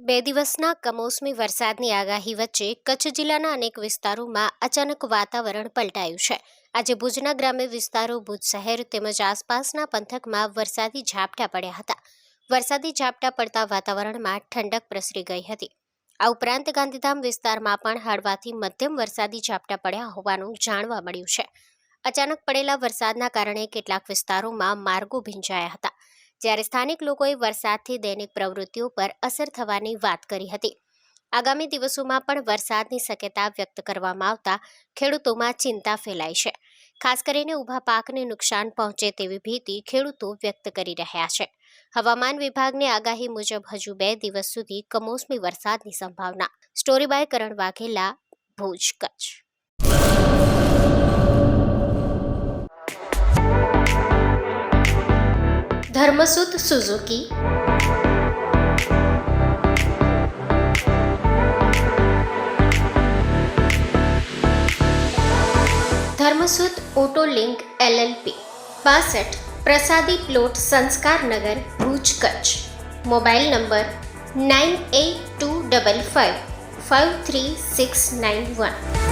બે દિવસના કમોસમી વરસાદની આગાહી વચ્ચે કચ્છ જિલ્લાના અનેક વિસ્તારોમાં અચાનક વાતાવરણ પલટાયું છે. આજે ભુજના ગ્રામ્ય વિસ્તારો, ભુજ શહેર તેમજ આસપાસના પંથકમાં વરસાદી ઝાપટા પડ્યા હતા. વરસાદી ઝાપટા પડતા વાતાવરણમાં ઠંડક પ્રસરી ગઈ હતી. આ ઉપરાંત ગાંધીધામ વિસ્તારમાં પણ હળવાથી મધ્યમ વરસાદી ઝાપટા પડ્યા હોવાનું જાણવા મળ્યું છે. અચાનક પડેલા વરસાદના કારણે કેટલાક વિસ્તારોમાં માર્ગો ભીંજાયા હતા, જ્યારે સ્થાનિક લોકોએ વરસાદથી દૈનિક પ્રવૃત્તિઓ પર અસર થવાની વાત કરી હતી. આગામી દિવસોમાં પણ વરસાદની શક્યતા વ્યક્ત કરવામાં આવતા ખેડૂતોમાં ચિંતા ફેલાઈ છે. ખાસ કરીને ઊભા પાકને નુકસાન પહોંચે તેવી ભીતિ ખેડૂતો વ્યક્ત કરી રહ્યા છે. હવામાન વિભાગની આગાહી મુજબ હજુ 2 દિવસ સુધી કમોસમી વરસાદની સંભાવના. Story by Karan Vaghela, Bhuj, Kutch. Dharmasut Suzuki, Dharmasut auto link LLP, 62 Prasadi plot, Sanskarnagar, Bhuj, Kutch. Mobile number 9825553691.